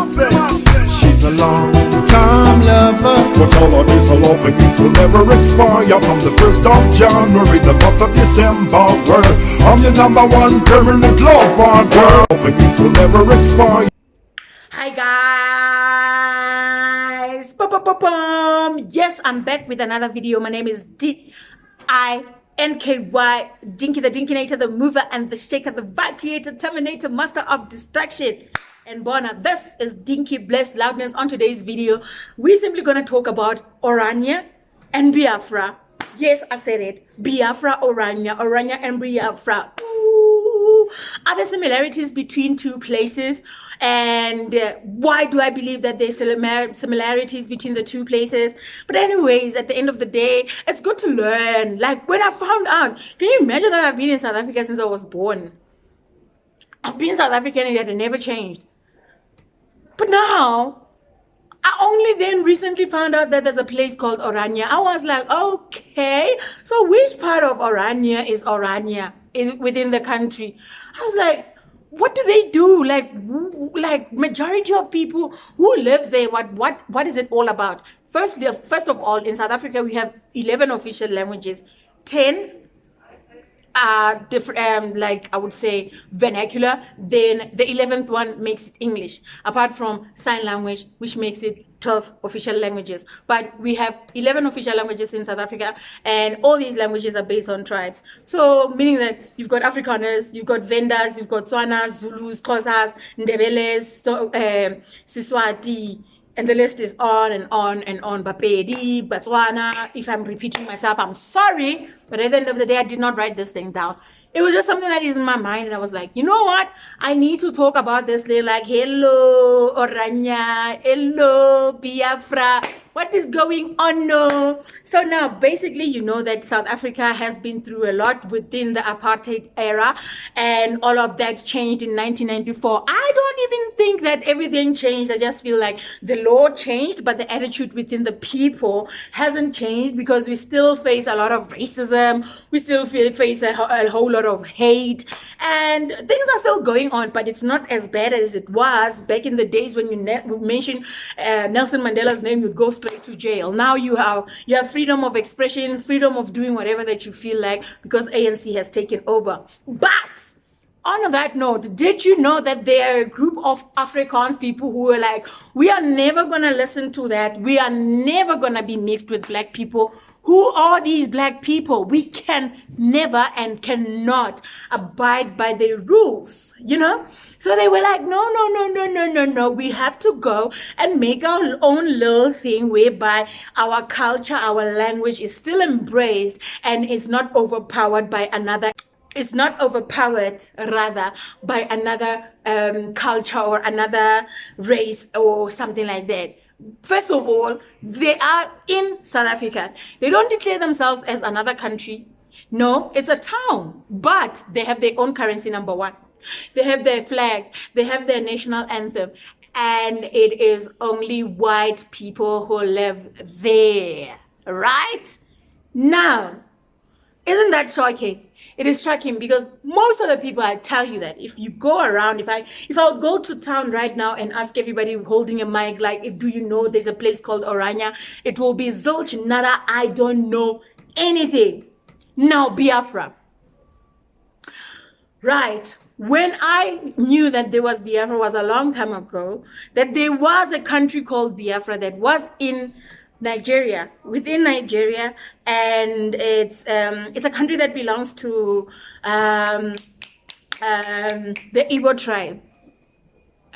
say she's a long-time lover, but all of this loving it will never expire. From the 1st of January, the month of December, girl, I'm your #1 permanent lover, girl. Loving it will never expire. Hi guys, yes, I'm back with another video. My name is Dinky, Dinky the Dinkinator, the mover and the shaker, the vibe creator, terminator, master of distraction. And Bona, this is Dinkybliss Loudness. On today's video, we're simply gonna talk about Orania and Biafra. Yes, I said it. Biafra, Orania and Biafra. Ooh. Are there similarities between two places? And why do I believe that there's similarities between the two places? But anyways, at the end of the day, it's good to learn. Like when I found out, can you imagine that I've been in South Africa since I was born? I've been South African and yet it never changed. But now, I only then recently found out that there's a place called Orania. I was like, okay, so which part of Orania is Orania within the country? I was like, what do they do? Like majority of people who lives there, what is it all about? First of all, in South Africa, we have 11 official languages, 10 different, like I would say vernacular. Then the 11th one makes it English, apart from sign language, which makes it 12 official languages. But we have 11 official languages in South Africa, and all these languages are based on tribes. So meaning that you've got Afrikaners, you've got Vendas, you've got Tswanas, Zulus, Xhosas, Ndebeles, Siswati, and the list is on and on and on. Bapedi, Botswana. If I'm repeating myself, I'm sorry. But at the end of the day, I did not write this thing down. It was just something that is in my mind. And I was like, you know what? I need to talk about this. They're like, hello, Orania. Hello, Biafra. What is going on? No. So now, basically, you know that South Africa has been through a lot within the apartheid era, and all of that changed in 1994. I don't even think that everything changed. I just feel like the law changed, but the attitude within the people hasn't changed, because we still face a lot of racism. We still face a whole lot of hate, and things are still going on, but it's not as bad as it was back in the days when you mention Nelson Mandela's name, you'd go straight to jail. Now you have freedom of expression, freedom of doing whatever that you feel like, because ANC has taken over. But on that note, did you know that there are a group of Afrikaner people who are like, we are never gonna listen to that, we are never gonna be mixed with black people? Who are these black people? We can never and cannot abide by the rules, you know? So they were like, no. We have to go and make our own little thing whereby our culture, our language is still embraced and is not overpowered by another. It's not overpowered, rather, by another culture or another race or something like that. First of all, they are in South Africa. They don't declare themselves as another country. No, it's a town, but they have their own currency, number one. They have their flag, they have their national anthem, and it is only white people who live there, right? Now, isn't that shocking? It is shocking, because most of the people, I tell you that if you go around, if I would go to town right now and ask everybody holding a mic, like, do you know there's a place called Orania? It will be zilch, nada, I don't know anything. Now, Biafra. Right. When I knew that there was Biafra was a long time ago, that there was a country called Biafra that was in Nigeria, within Nigeria, and it's a country that belongs to the Igbo tribe,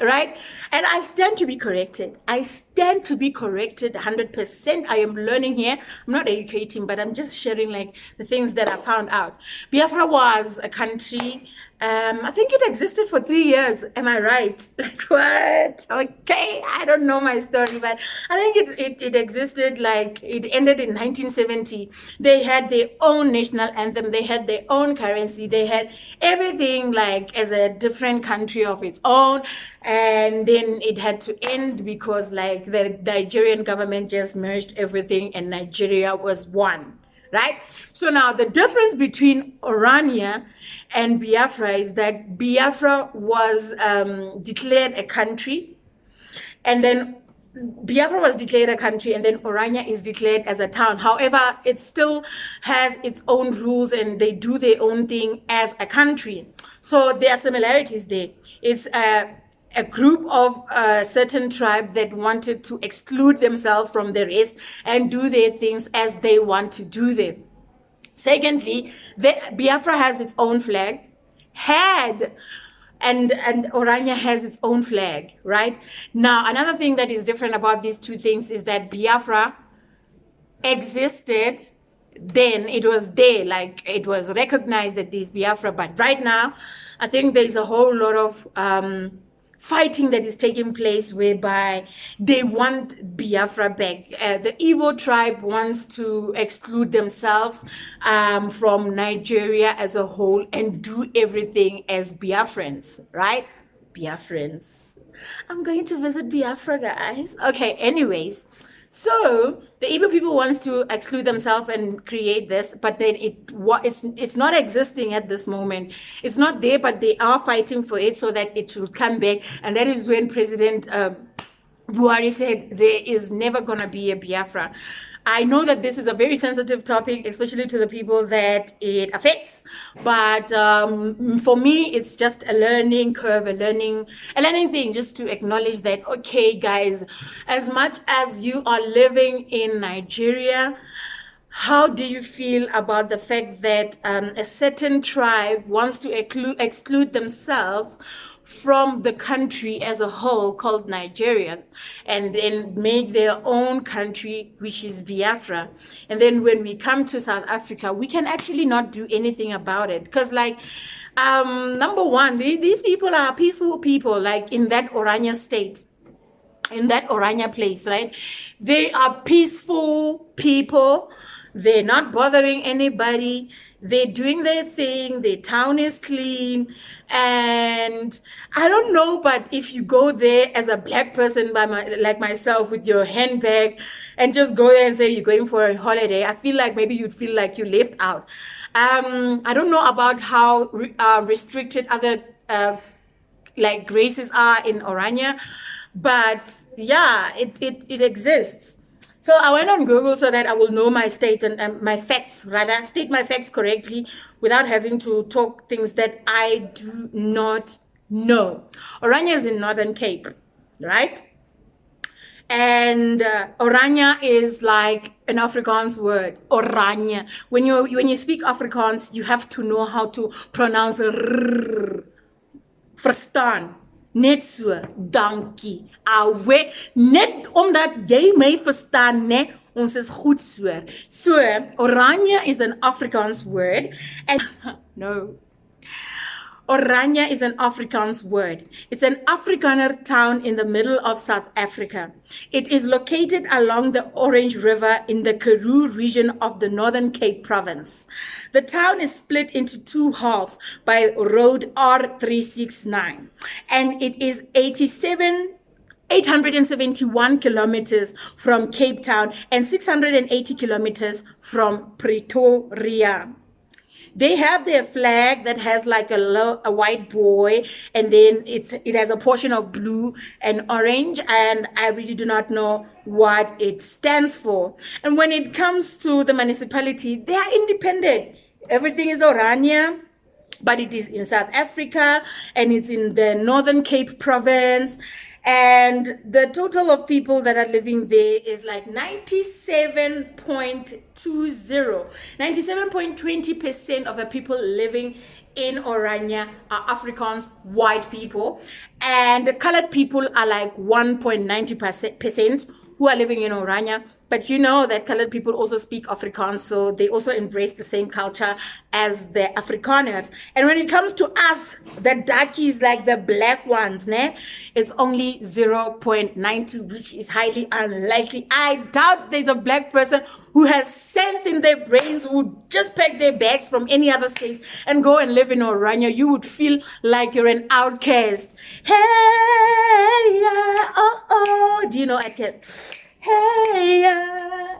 right? And I stand to be corrected. I stand to be corrected 100%. I am learning here. I'm not educating, but I'm just sharing like the things that I found out. Biafra was a country, I think it existed for 3 years. Am I right? Like what? Okay, I don't know my story, but I think it existed, like it ended in 1970. They had their own national anthem. They had their own currency. They had everything like as a different country of its own. And then it had to end because like the Nigerian government just merged everything and Nigeria was one. Right? So now the difference between Orania and Biafra is that Biafra was declared a country and then Biafra was declared a country, and then Orania is declared as a town. However, it still has its own rules and they do their own thing as a country. So there are similarities there. It's a group of a certain tribe that wanted to exclude themselves from the rest and do their things as they want to do them. Secondly, Biafra has its own flag, and Orania has its own flag, right? Now, another thing that is different about these two things is that Biafra existed then. It was there, like it was recognized that there's Biafra, but right now, I think there's a whole lot of fighting that is taking place whereby they want Biafra back. The Igbo tribe wants to exclude themselves from Nigeria as a whole and do everything as Biafrans, right? Biafrans. I'm going to visit Biafra, guys. Okay, anyways. So the Igbo people wants to exclude themselves and create this, but then it's not existing at this moment. It's not there, but they are fighting for it so that it should come back. And that is when President Buhari said there is never gonna be a Biafra. I know that this is a very sensitive topic, especially to the people that it affects. But for me, it's just a learning curve, a learning thing, just to acknowledge that, okay, guys, as much as you are living in Nigeria, how do you feel about the fact that a certain tribe wants to exclude themselves from the country as a whole called Nigeria, and then make their own country, which is Biafra? And then when we come to South Africa, we can actually not do anything about it, because like number one, these people are peaceful people, like in that Orania state, in that Orania place, right? They are peaceful people. They're not bothering anybody. They're doing their thing. Their town is clean. And I don't know, but if you go there as a black person like myself with your handbag and just go there and say you're going for a holiday, I feel like maybe you'd feel like you left out. I don't know about how restricted other like races are in Orania, but yeah, it exists. So I went on Google so that I will know my states and my facts, rather, state my facts correctly without having to talk things that I do not know. Orania is in Northern Cape, right? And Orania is like an Afrikaans word, Orania. When you speak Afrikaans, you have to know how to pronounce r, verstaan. Net so, dankie. Awe, net omdat jy my verstaan, ne, ons is goed so. So, Orania is an Afrikaans word, and no. Orania is an Afrikaans word. It's an Afrikaner town in the middle of South Africa. It is located along the Orange River in the Karoo region of the Northern Cape province. The town is split into two halves by road R369, and it is 871 kilometers from Cape Town and 680 kilometers from Pretoria. They have their flag that has like a white boy, and then it has a portion of blue and orange, and I really do not know what it stands for. And when it comes to the municipality, they are independent. Everything is Orania, but it is in South Africa, and it's in the Northern Cape province. And the total of people that are living there is like 97.20% of the people living in Orania are Afrikaans white people, and the colored people are like 1.90% who are living in Orania. But you know that colored people also speak Afrikaans, so they also embrace the same culture as the Afrikaners. And when it comes to us, the darkies, like the black ones, ne, it's only 0.92, which is highly unlikely. I doubt there's a black person who has sense in their brains who would just pack their bags from any other state and go and live in Orania. You would feel like you're an outcast. Hey, yeah, oh, oh. Do you know outcast? Hey,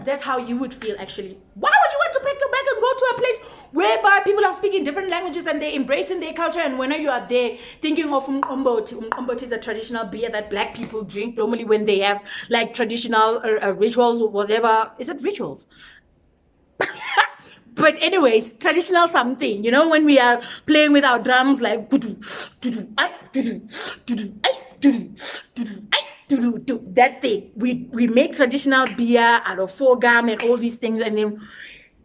that's how you would feel actually. Why would you want to pack your back and go to a place whereby people are speaking different languages and they're embracing their culture. And when you are there thinking of umboti is a traditional beer that black people drink normally when they have like traditional rituals or whatever. Is it rituals? But anyways, traditional something, you know, when we are playing with our drums like that thing. We make traditional beer out of sorghum and all these things, and then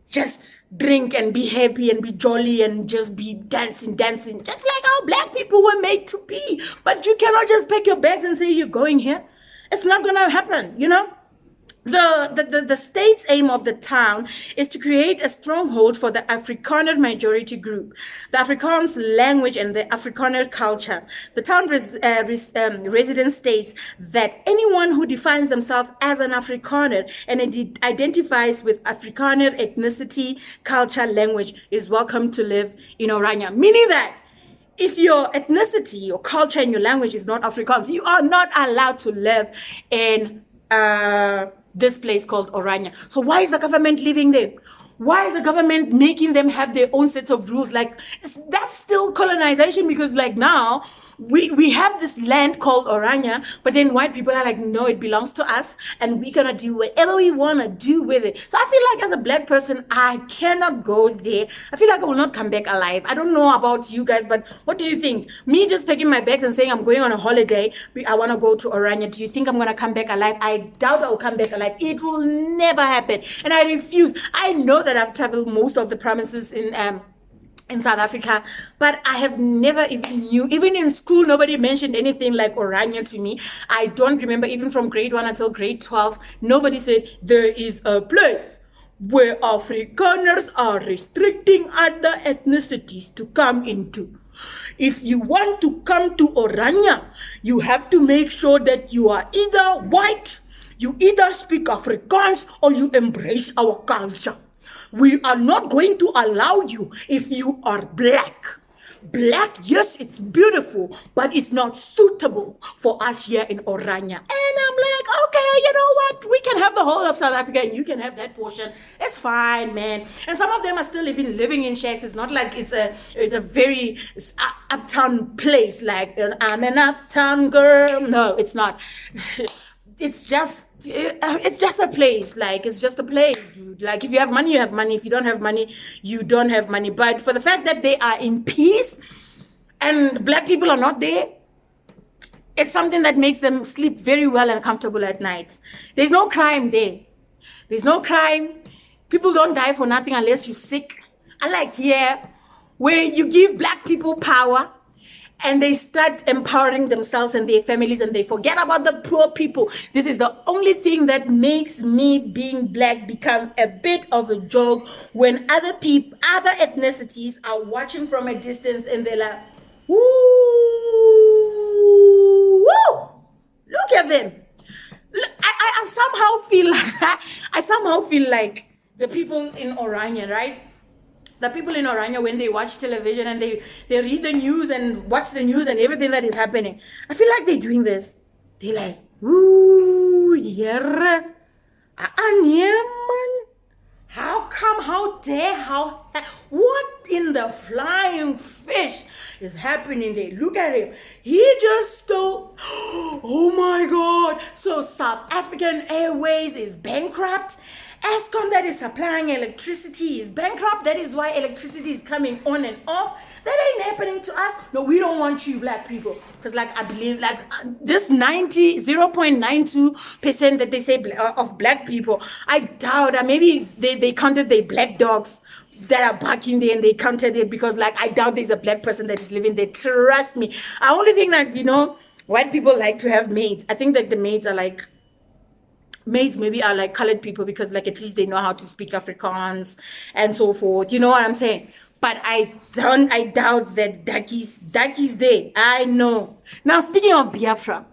just drink and be happy and be jolly and just be dancing, just like how black people were made to be. But you cannot just pack your bags and say you're going here. It's not gonna happen, you know. The state's aim of the town is to create a stronghold for the Afrikaner majority group, the Afrikaans language and the Afrikaner culture. The town resident states that anyone who defines themselves as an Afrikaner and identifies with Afrikaner ethnicity, culture, language is welcome to live in Orania. Meaning that if your ethnicity, your culture, and your language is not Afrikaans, you are not allowed to live in this place called Orania. So why is the government living there? Why is the government making them have their own sets of rules? Like, that's still colonization, because like now we have this land called Orania, but then white people are like, no, it belongs to us and we're gonna do whatever we wanna do with it. So I feel like as a black person, I cannot go there. I feel like I will not come back alive. I don't know about you guys, but what do you think? Me just packing my bags and saying I'm going on a holiday, I wanna go to Orania. Do you think I'm gonna come back alive? I doubt I will come back alive. It will never happen. And I refuse. I know that I've traveled most of the provinces in South Africa, but I have never even knew, even in school, nobody mentioned anything like Orania to me. I don't remember, even from grade 1 until grade 12, nobody said there is a place where Afrikaners are restricting other ethnicities to come into. If you want to come to Orania, you have to make sure that you are either white, you either speak Afrikaans, or you embrace our culture. We are not going to allow you if you are black. Black, yes, it's beautiful, but it's not suitable for us here in Orania. And I'm like, okay, you know what? We can have the whole of South Africa and you can have that portion. It's fine, man. And some of them are still living in shacks. It's not like it's a very uptown place. Like, I'm an uptown girl. No, it's not. It's just a place. Like, it's just a place, dude. Like, if you have money, you have money. If you don't have money, you don't have money. But for the fact that they are in peace and black people are not there, it's something that makes them sleep very well and comfortable at night. There's no crime there. There's no crime. People don't die for nothing unless you're sick. Unlike here, where you give black people power and they start empowering themselves and their families and they forget about the poor people. This is the only thing that makes me being black become a bit of a joke when other people, other ethnicities are watching from a distance and they're like, woo, look at them. I somehow feel like the people in Orania, right? The people in Orania, when they watch television and they read the news and watch the news and everything that is happening, I feel like they're doing this. They're like, ooh, yeah, how come, how dare, what in the flying fish is happening there? Look at him. He just stole, oh my God. So South African Airways is bankrupt. Eskom that is supplying electricity is bankrupt. That is why electricity is coming on and off. That ain't happening to us. No, we don't want you black people. Because like I believe like this 0.92% that they say of black people, I doubt that maybe they counted the black dogs that are barking there and they counted it, because like I doubt there's a black person that is living there. Trust me. I only think that, you know, white people like to have maids. I think that the maids are like, maids maybe are like colored people, because like at least they know how to speak Afrikaans and so forth. You know what I'm saying? But I doubt that Daki's there. I know. Now, speaking of Biafra,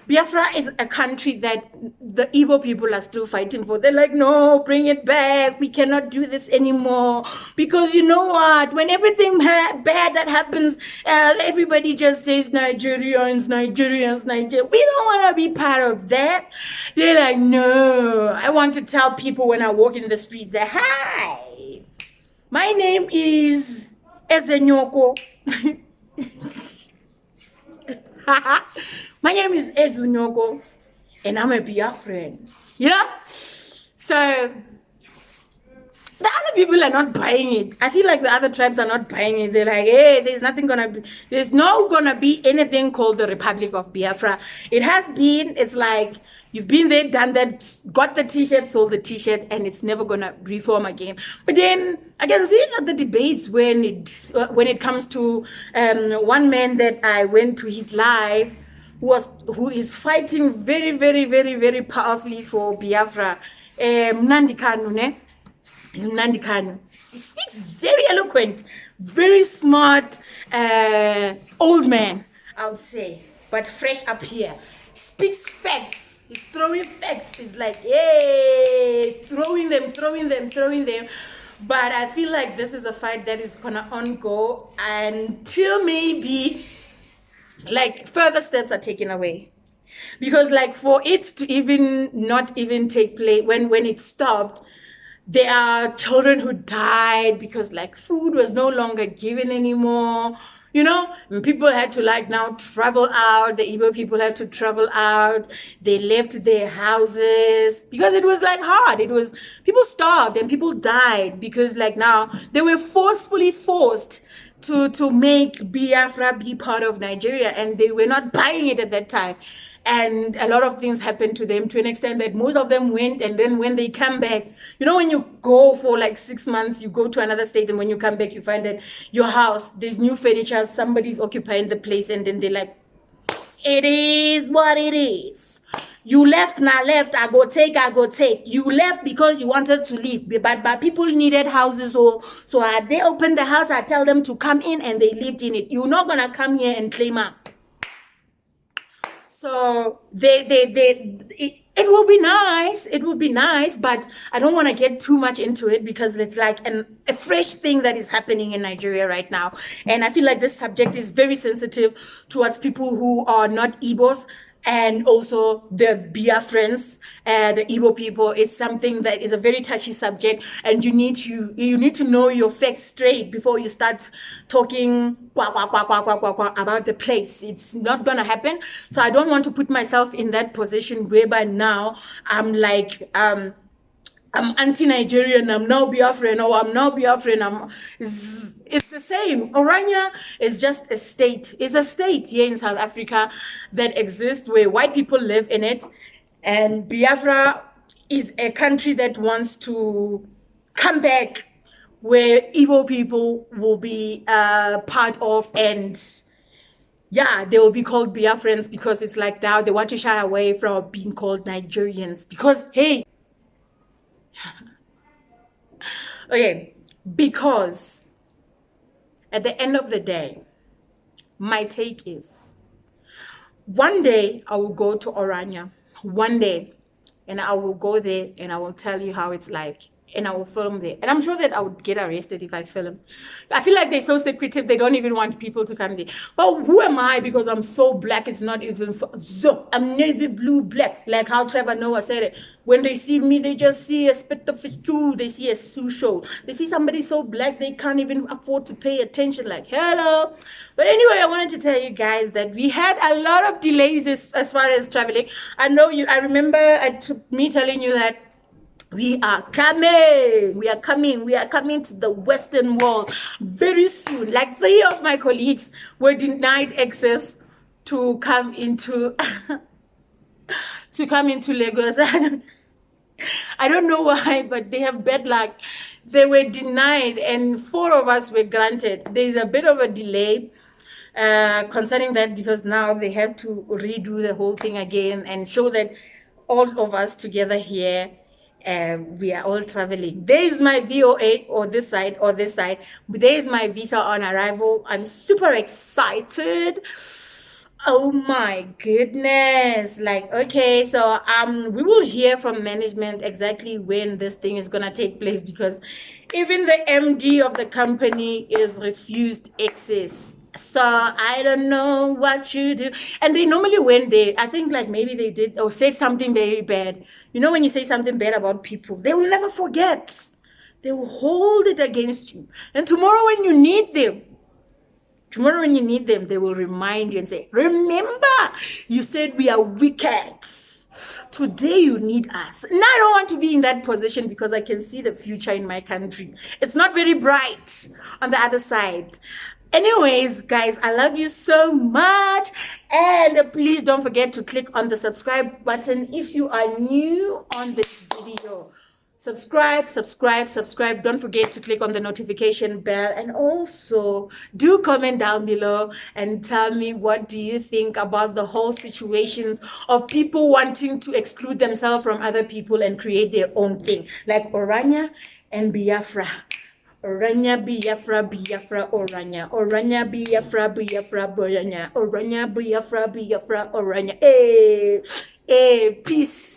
Biafra is a country that the Igbo people are still fighting for. They're like, no, bring it back. We cannot do this anymore. Because you know what? When everything bad that happens, everybody just says Nigerians. We don't want to be part of that. They're like, no. I want to tell people when I walk in the street that, hi, My name is Ezenyoko. My name is Ezunyoko, and I'm a Biafran. You know? So the other people are not buying it. I feel like the other tribes are not buying it. They're like, hey, there's no gonna be anything called the Republic of Biafra. It has been, it's like, you've been there, done that, got the t-shirt, sold the t-shirt, and it's never gonna reform again. But then, I can see at the debates when it comes to one man that I went to his live, who is fighting very, very, very, very powerfully for Biafra. Mnandi Kanu, ne? He's Mnandi Kanu. He speaks very eloquent, very smart, old man, I would say, but fresh up here. He speaks facts. He's throwing facts. He's like, yay, throwing them. But I feel like this is a fight that is gonna ongo until maybe like further steps are taken away. Because like for it to even not even take place, when it stopped, there are children who died because like food was no longer given anymore. You know, and people had to like now travel out. The Igbo people had to travel out. They left their houses because it was like hard. It was, people starved and people died because like now they were forcefully forced to make Biafra be part of Nigeria, and they were not buying it at that time. And a lot of things happened to them to an extent that most of them went, and then when they come back, you know, when you go for like 6 months, you go to another state, and when you come back, you find that your house, there's new furniture, somebody's occupying the place, and then they're like, it is what it is. You left, now left, I go take. You left because you wanted to leave, but people needed houses, so they opened the house, I tell them to come in, and they lived in it. You're not gonna come here and claim up. So it will be nice. It will be nice, but I don't want to get too much into it because it's like a fresh thing that is happening in Nigeria right now. And I feel like this subject is very sensitive towards people who are not Igbos, and also the Biafrans, the Igbo people. It's something that is a very touchy subject, and you need to know your facts straight before you start talking about the place. It's not gonna happen. So I don't want to put myself in that position whereby now I'm like I'm anti-Nigerian, I'm now Biafran, or I'm now Biafran. It's the same. Orania is just a state. It's a state here in South Africa that exists where white people live in it. And Biafra is a country that wants to come back where Igbo people will be part of, and yeah, they will be called Biafrans because it's like now they want to shy away from being called Nigerians because, hey, okay, because at the end of the day, my take is one day I will go to Orania, one day, and I will go there and I will tell you how it's like, and I will film there. And I'm sure that I would get arrested if I film. I feel like they're so secretive, they don't even want people to come there. But who am I? Because I'm so black, it's not even, so I'm navy blue black, like how Trevor Noah said it. When they see me, they just see a spit of his tooth, they see a Sioux show. They see somebody so black, they can't even afford to pay attention, like, hello. But anyway, I wanted to tell you guys that we had a lot of delays as far as traveling. I remember me telling you that we are coming to the Western wall very soon. Like 3 of my colleagues were denied access to come into Lagos. I don't know why, but they have bad luck. They were denied and 4 of us were granted. There's a bit of a delay concerning that because now they have to redo the whole thing again and show that all of us together here, we are all traveling. There is my VOA, or this side. There is my visa on arrival. I'm super excited. Oh my goodness. Like, okay, so we will hear from management exactly when this thing is gonna take place, because even the MD of the company is refused access. So I don't know what you do. And they normally, when I think like maybe they did or said something very bad. You know, when you say something bad about people, they will never forget. They will hold it against you. And tomorrow when you need them, they will remind you and say, remember, you said we are wicked. Today you need us. And I don't want to be in that position because I can see the future in my country. It's not very bright on the other side. Anyways, guys, I love you so much. And please don't forget to click on the subscribe button if you are new on this video. Subscribe. Don't forget to click on the notification bell, and also do comment down below and tell me what do you think about the whole situation of people wanting to exclude themselves from other people and create their own thing, like Orania and Biafra. Orania, Biafra, Biafra, Orania. Orania, Biafra, Biafra, Orania. Orania, Biafra, Biafra, Orania. Hey, peace.